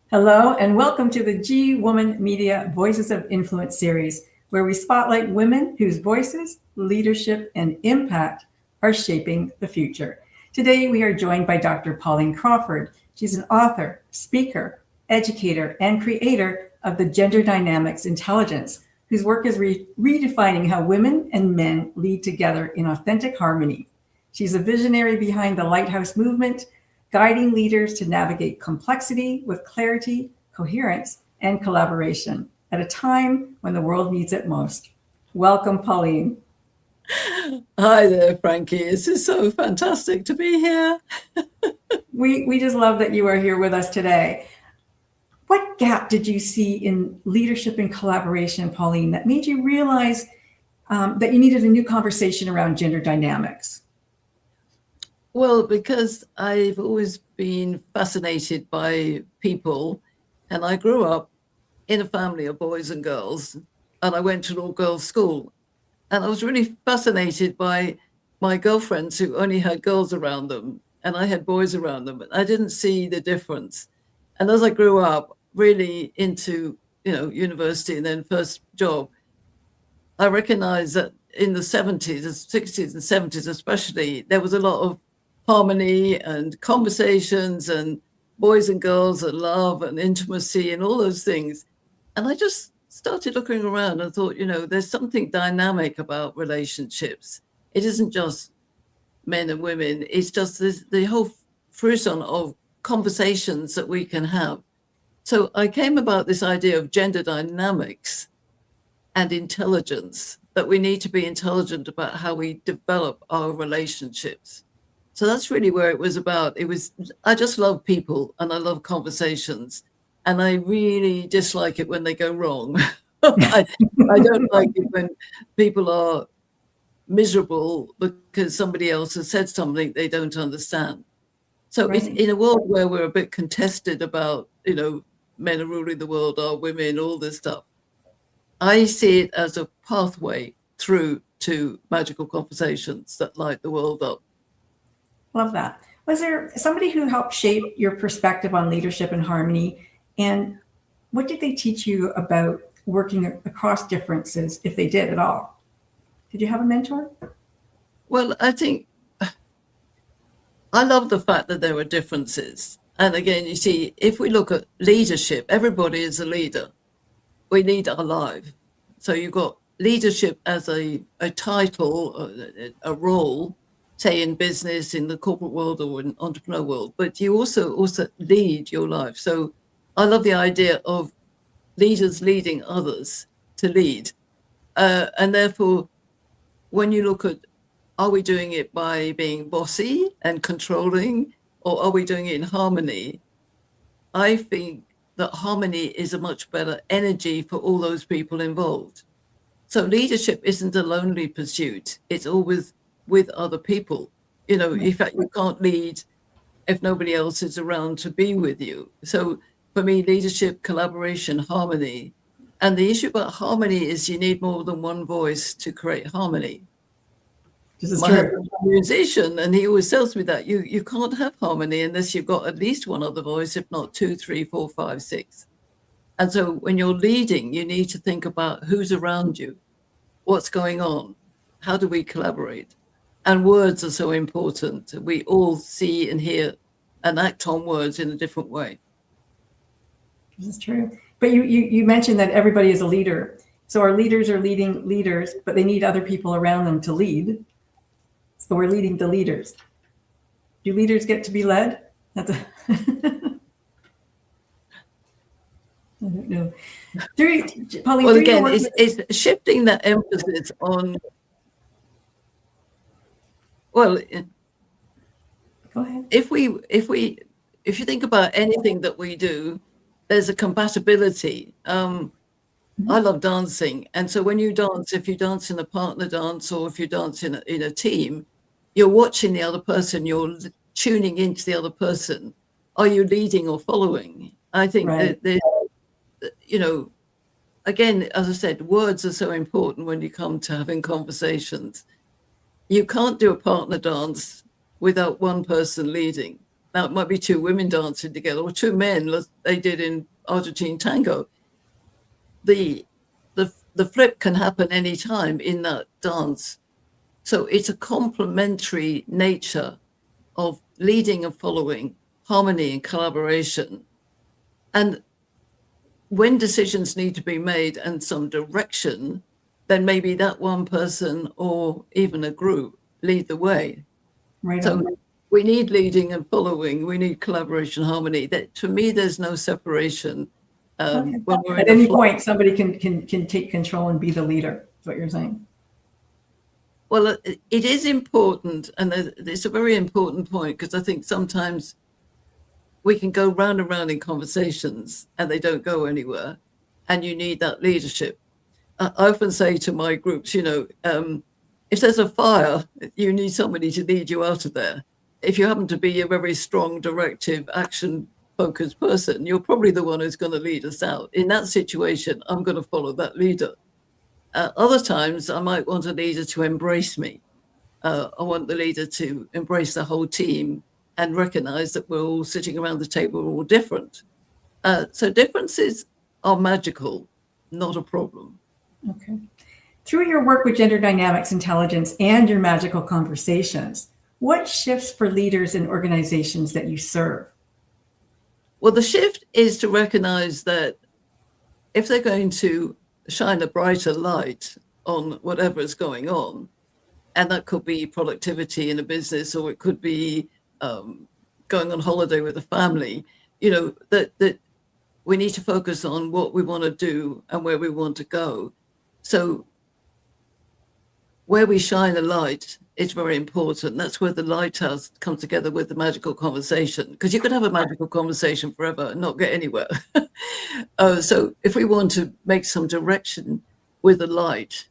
Hello, and welcome to the G Woman Media Voices of Influence series, where we spotlight women whose voices, leadership, and impact are shaping the future. Today, we are joined by Dr. Pauline Crawford. She's an author, speaker, educator, and creator of the Gender Dynamics Intelligence, whose work is redefining how women and men lead together in authentic harmony. She's a visionary behind the Lighthouse Movement, guiding leaders to navigate complexity with clarity, coherence, and collaboration at a time when the world needs it most. Welcome, Pauline. Hi there, Frankie. This is so fantastic to be here. We just love that you are here with us today. What gap did you see in leadership and collaboration, Pauline, that made you realize that you needed a new conversation around gender dynamics? Well, because I've always been fascinated by people, and I grew up in a family of boys and girls, and I went to an all-girls school. And I was really fascinated by my girlfriends who only had girls around them, and I had boys around them. I didn't see the difference. And as I grew up, really into university and then first job, I recognized that in the 70s, 60s and 70s especially, there was a lot of harmony and conversations and boys and girls and love and intimacy and all those things. And I just started looking around and thought, there's something dynamic about relationships. It isn't just men and women. It's just the whole frisson of conversations that we can have. So I came about this idea of gender dynamics and intelligence, that we need to be intelligent about how we develop our relationships. So that's really where it was about. I just love people and I love conversations, and I really dislike it when they go wrong. I don't like it when people are miserable because somebody else has said something they don't understand. So Right. it's in a world where we're a bit contested about, men are ruling the world, are women, all this stuff. I see it as a pathway through to magical conversations that light the world up. Love that. Was there somebody who helped shape your perspective on leadership and harmony? And what did they teach you about working across differences, if they did at all? Did you have a mentor? Well, I think I love the fact that there are differences. And again, you see, if we look at leadership, everybody is a leader. We lead our life. So you've got leadership as a title, a role, say in business, in the corporate world or in entrepreneur world, but you also lead your life. So I love the idea of leaders leading others to lead. And therefore, when you look at, are we doing it by being bossy and controlling, or are we doing it in harmony? I think that harmony is a much better energy for all those people involved. So leadership isn't a lonely pursuit. It's always with other people. In fact, you can't lead if nobody else is around to be with you. So for me, leadership, collaboration, harmony. And the issue about harmony is you need more than one voice to create harmony. This is My true. husband's a musician, and he always tells me that you can't have harmony unless you've got at least one other voice, if not 2, 3, 4, 5, 6. And so when you're leading, you need to think about who's around you, what's going on, how do we collaborate? And words are so important. We all see and hear and act on words in a different way. This is true. But you mentioned that everybody is a leader. So our leaders are leading leaders, but they need other people around them to lead. So we're leading the leaders. Do leaders get to be led? That's a I don't know. Pauline, well, again, it's shifting that emphasis on, well, go ahead. if you think about anything that we do, there's a compatibility. I love dancing. And so when you dance, if you dance in a partner dance or if you dance in a team, you're watching the other person, you're tuning into the other person. Are you leading or following? I think Right. that, again, as I said, words are so important when you come to having conversations. You can't do a partner dance without one person leading. Now, it might be two women dancing together or two men, as they did in Argentine tango. The flip can happen anytime in that dance. So it's a complementary nature of leading and following, harmony and collaboration. And when decisions need to be made and some direction, then maybe that one person or even a group lead the way. Right So on. we need leading and following. We need collaboration, harmony. That, to me, there's no separation. Okay. When we're At in a any flow. point, somebody can take control and be the leader, is what you're saying. Well, it is important, and it's a very important point, because I think sometimes we can go round and round in conversations and they don't go anywhere, and you need that leadership. I often say to my groups, if there's a fire, you need somebody to lead you out of there. If you happen to be a very strong, directive, action-focused person, you're probably the one who's going to lead us out. In that situation, I'm going to follow that leader. Other times, I might want a leader to embrace me. I want the leader to embrace the whole team and recognize that we're all sitting around the table, we're all different. So differences are magical, not a problem. Okay. Through your work with gender dynamics intelligence and your magical conversations, what shifts for leaders in organizations that you serve? Well, the shift is to recognize that if they're going to shine a brighter light on whatever is going on, and that could be productivity in a business, or it could be going on holiday with a family, that we need to focus on what we want to do and where we want to go. So where we shine a light is very important. That's where the lighthouse comes together with the magical conversation, because you could have a magical conversation forever and not get anywhere. So if we want to make some direction with a light,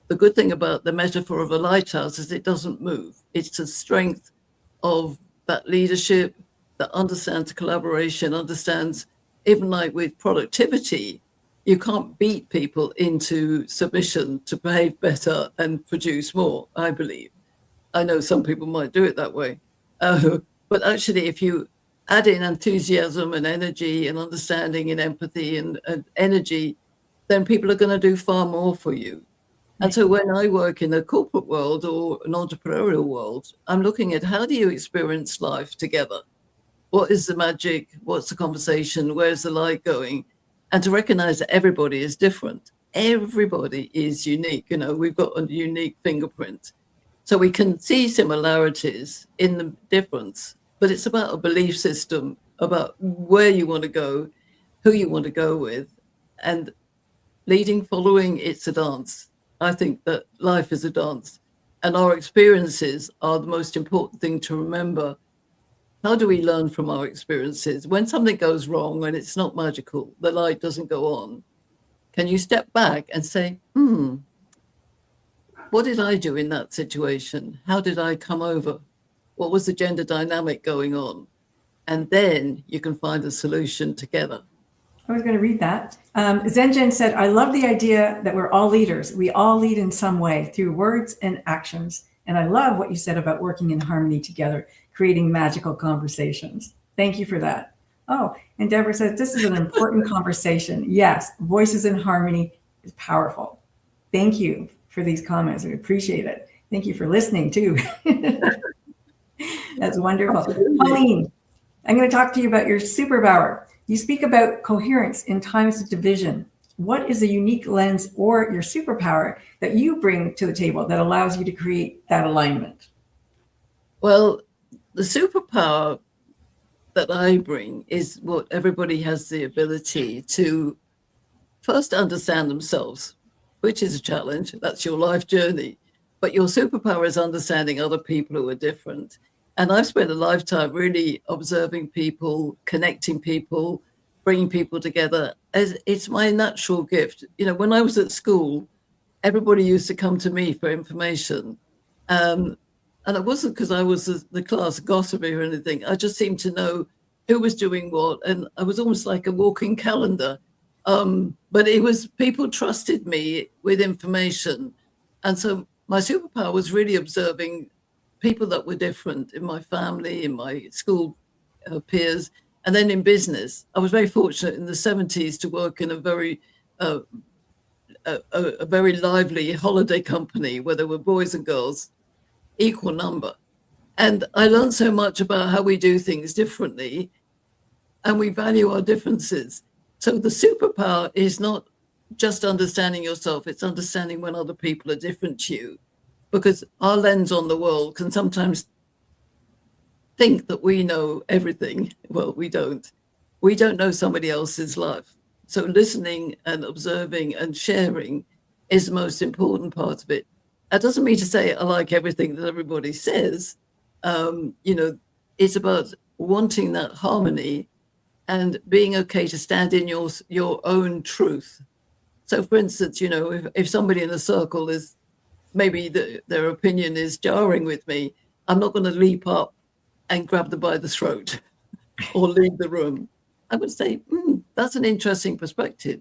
the good thing about the metaphor of a lighthouse is it doesn't move. It's the strength of that leadership that understands collaboration, understands, even like with productivity, you can't beat people into submission to behave better and produce more, I believe. I know some people might do it that way. But actually, if you add in enthusiasm and energy and understanding and empathy and energy, then people are going to do far more for you. And so when I work in a corporate world or an entrepreneurial world, I'm looking at how do you experience life together? What is the magic? What's the conversation? Where's the light going? And to recognize that everybody is different. Everybody is unique. We've got a unique fingerprint. So we can see similarities in the difference, but it's about a belief system, about where you want to go, who you want to go with, and leading, following, it's a dance. I think that life is a dance, and our experiences are the most important thing to remember. How do we learn from our experiences? When something goes wrong and it's not magical, the light doesn't go on, can you step back and say, what did I do in that situation? How did I come over? What was the gender dynamic going on? And then you can find a solution together. I was going to read that. Zenjen said, I love the idea that we're all leaders. We all lead in some way through words and actions. And I love what you said about working in harmony together, creating magical conversations. Thank you for that. Oh, and Deborah says, this is an important conversation. Yes, voices in harmony is powerful. Thank you for these comments. We appreciate it. Thank you for listening too. That's wonderful. Absolutely. Pauline, I'm going to talk to you about your superpower. You speak about coherence in times of division. What is a unique lens or your superpower that you bring to the table that allows you to create that alignment? Well, the superpower that I bring is what everybody has the ability to first understand themselves, which is a challenge. That's your life journey. But your superpower is understanding other people who are different. And I've spent a lifetime really observing people, connecting people, bringing people together. As it's my natural gift. When I was at school, everybody used to come to me for information. And it wasn't because I was the class gossipy or anything. I just seemed to know who was doing what. And I was almost like a walking calendar. But it was people trusted me with information. And so my superpower was really observing people that were different in my family, in my school peers. And then in business, I was very fortunate in the 70s to work in a very a very lively holiday company where there were boys and girls, equal number. And I learned so much about how we do things differently and we value our differences. So the superpower is not just understanding yourself, it's understanding when other people are different to you, because our lens on the world can sometimes think that we know everything. Well, we don't. We don't know somebody else's life. So listening and observing and sharing is the most important part of it. That doesn't mean to say I like everything that everybody says. It's about wanting that harmony and being okay to stand in your own truth. So for instance, if somebody in a circle is maybe their opinion is jarring with me, I'm not going to leap up and grab them by the throat or leave the room. I would say, that's an interesting perspective.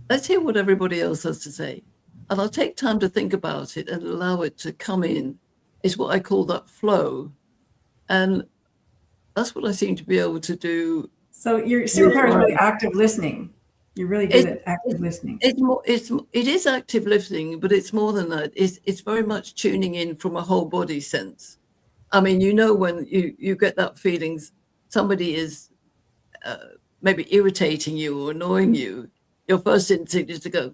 Let's hear what everybody else has to say. And I'll take time to think about it and allow it to come in. Is what I call that flow. And that's what I seem to be able to do. So your superpower is really active listening. You're really good at active listening. It is active listening, but it's more than that. It's very much tuning in from a whole body sense. I mean, when you get that feeling somebody is maybe irritating you or annoying you, your first instinct is to go,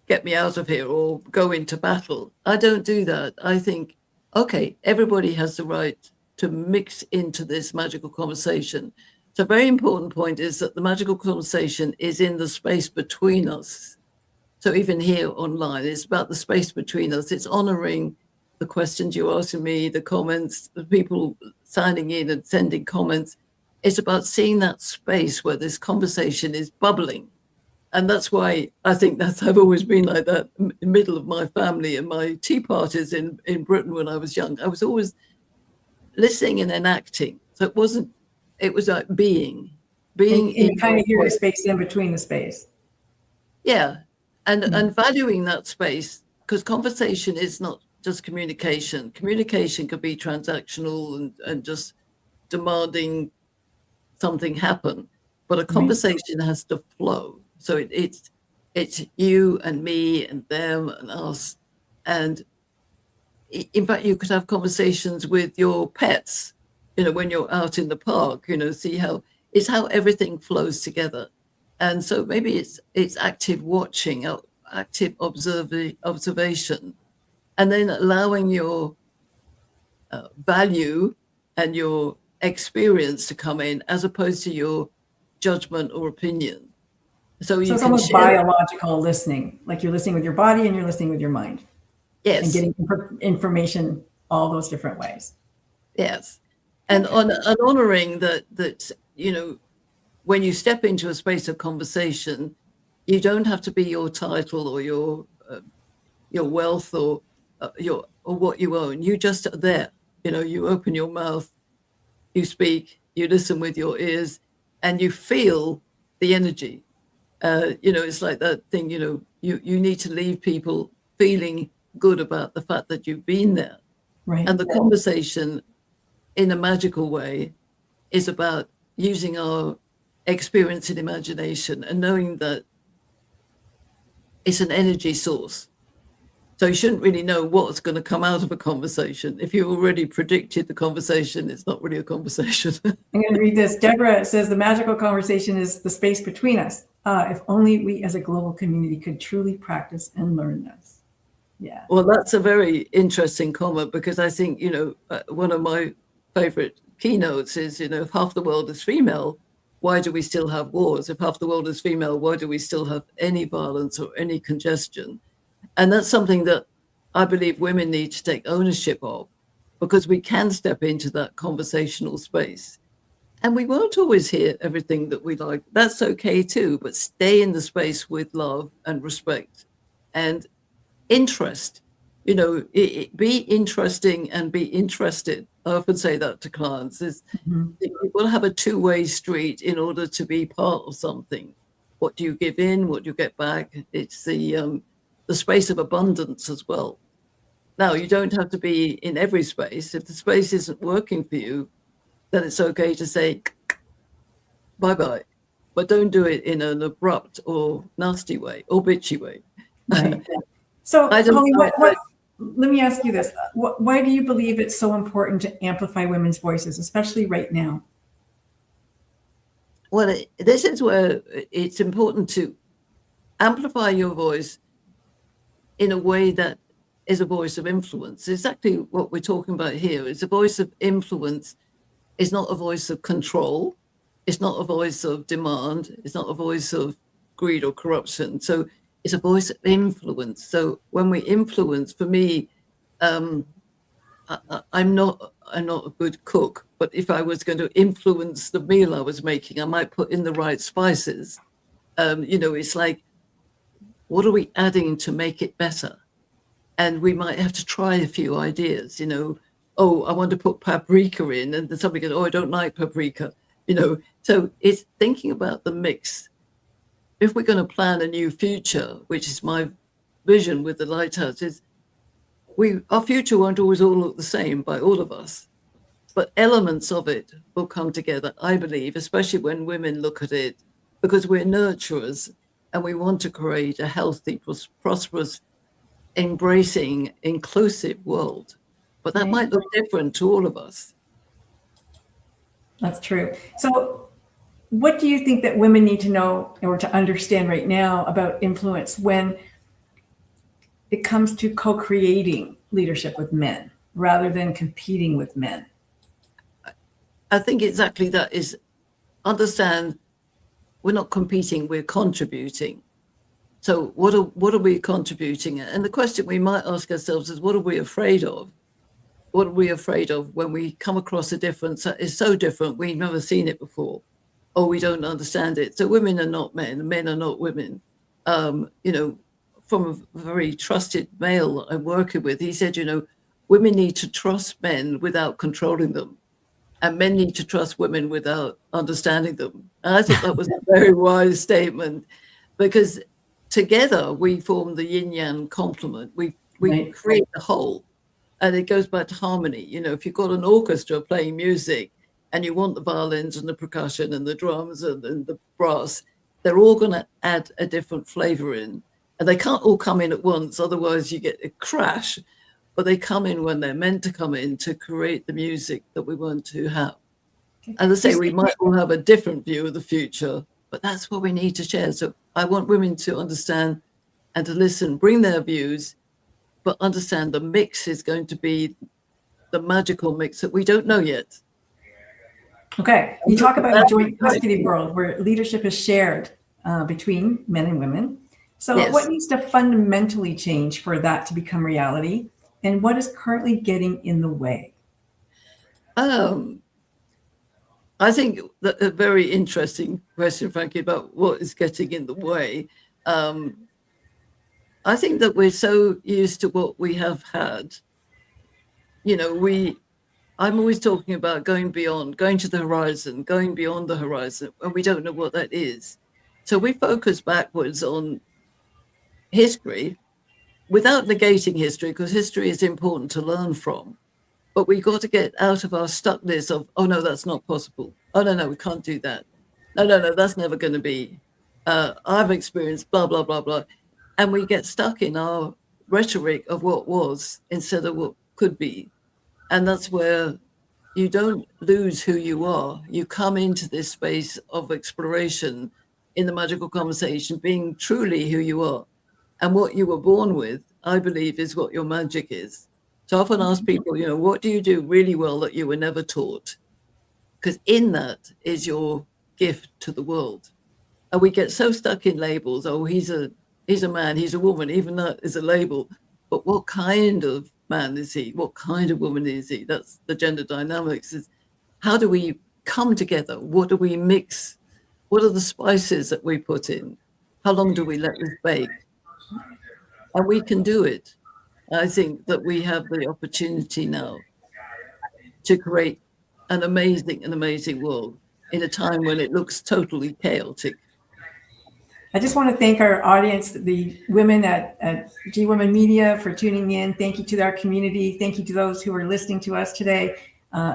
get me out of here or go into battle. I don't do that. I think, okay, everybody has the right to mix into this magical conversation. So a very important point is that the magical conversation is in the space between us. So even here online, it's about the space between us. It's honoring the questions you're asking me, the comments, the people signing in and sending comments. It's about seeing that space where this conversation is bubbling. And that's why I think I've always been like that in the middle of my family and my tea parties in Britain when I was young. I was always listening and enacting. So it was like being and kind of hear the space in between the space. Yeah. And valuing that space, because conversation is not just communication. Communication could be transactional and just demanding something happen, but a conversation has to flow. So it's you and me and them and us. And in fact, you could have conversations with your pets, when you're out in the park, see how everything flows together. And so maybe it's active watching, active observation, and then allowing your value and your experience to come in as opposed to your judgment or opinion. So it's almost biological listening, like you're listening with your body and you're listening with your mind. Yes. And getting information all those different ways. Yes. And honoring that, when you step into a space of conversation, you don't have to be your title or your wealth or what you own. You just are there. You open your mouth, you speak, you listen with your ears, and you feel the energy. It's like that thing, you need to leave people feeling good about the fact that you've been there. Right. And the conversation in a magical way is about using our experience and imagination and knowing that it's an energy source. So you shouldn't really know what's going to come out of a conversation. If you already predicted the conversation, it's not really a conversation. I'm going to read this. Deborah says the magical conversation is the space between us. If only we as a global community could truly practice and learn this. Yeah. Well, that's a very interesting comment, because I think, one of my favorite keynotes is, if half the world is female, why do we still have wars? If half the world is female, why do we still have any violence or any congestion? And that's something that I believe women need to take ownership of, because we can step into that conversational space. And we won't always hear everything that we like. That's okay too, but stay in the space with love and respect and interest. Be interesting and be interested. I often say that to clients. You've got to have a two-way street in order to be part of something. What do you give in? What do you get back? It's the space of abundance as well. Now, you don't have to be in every space. If the space isn't working for you, then it's okay to say bye-bye. But don't do it in an abrupt or nasty way or bitchy way. Right. So, I don't. Pauline, let me ask you this. Why do you believe it's so important to amplify women's voices, especially right now? Well, this is where it's important to amplify your voice in a way that is a voice of influence. Exactly what we're talking about here is a voice of influence. It's not a voice of control. It's not a voice of demand. It's not a voice of greed or corruption. So it's a voice of influence. So when we influence, for me, I'm not a good cook, but if I was going to influence the meal I was making, I might put in the right spices. It's like, what are we adding to make it better? And we might have to try a few ideas, oh, I want to put paprika in, and then somebody goes, oh, I don't like paprika, So it's thinking about the mix. If we're going to plan a new future, which is my vision with the lighthouse, is our future won't always all look the same by all of us, but elements of it will come together, I believe, especially when women look at it, because we're nurturers and we want to create a healthy, prosperous, embracing, inclusive world. But that might look different to all of us. That's true. So what do you think that women need to know or to understand right now about influence when it comes to co-creating leadership with men rather than competing with men? I think exactly that is understand we're not competing, we're contributing. So what are we contributing? And the question we might ask ourselves is, what are we afraid of? What are we afraid of when we come across a difference that is so different, we've never seen it before, or we don't understand it? So women are not men, men are not women. From a very trusted male that I'm working with, he said, women need to trust men without controlling them, and men need to trust women without understanding them. And I thought that was a very wise statement, because together we form the yin-yang complement. We create the whole. And it goes back to harmony. If you've got an orchestra playing music and you want the violins and the percussion and the drums and the brass, they're all going to add a different flavor in. And they can't all come in at once, otherwise you get a crash. But they come in when they're meant to come in to create the music that we want to have. As I say, we might all have a different view of the future, but that's what we need to share. So I want women to understand and to listen, bring their views, but understand the mix is going to be the magical mix that we don't know yet. Okay. You talk about a joint custody world where leadership is shared between men and women. So yes. What needs to fundamentally change for that to become reality? And what is currently getting in the way? I think that a very interesting question, Frankie, about what is getting in the way. I think that we're so used to what we have had. I'm always talking about going beyond, going to the horizon, going beyond the horizon, and we don't know what that is. So we focus backwards on history without negating history, because history is important to learn from. But we've got to get out of our stuckness of, oh, no, that's not possible. Oh, no, we can't do that. No, that's never going to be. I've experienced blah, blah, blah, blah. And we get stuck in our rhetoric of what was instead of what could be. And that's where you don't lose who you are. You come into this space of exploration in the magical conversation, being truly who you are. And what you were born with, I believe, is what your magic is. So I often ask people, what do you do really well that you were never taught? Because in that is your gift to the world. And we get so stuck in labels. Oh, he's a man, he's a woman, even that is a label. But what kind of man is he? What kind of woman is he? That's the gender dynamics. Is how do we come together? What do we mix? What are the spices that we put in? How long do we let this bake? And we can do it. I think that we have the opportunity now to create an amazing world in a time when it looks totally chaotic. I just want to thank our audience, the women at G Women Media, for tuning in. Thank you to our community. Thank you to those who are listening to us today.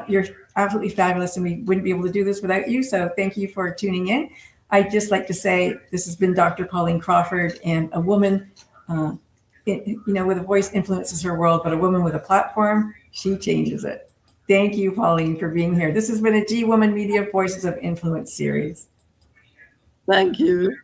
You're absolutely fabulous, and we wouldn't be able to do this without you. So thank you for tuning in. I'd just like to say this has been Dr. Pauline Crawford, and a woman, with a voice influences her world, but a woman with a platform, she changes it. Thank you, Pauline, for being here. This has been a G Women Media Voices of Influence series. Thank you.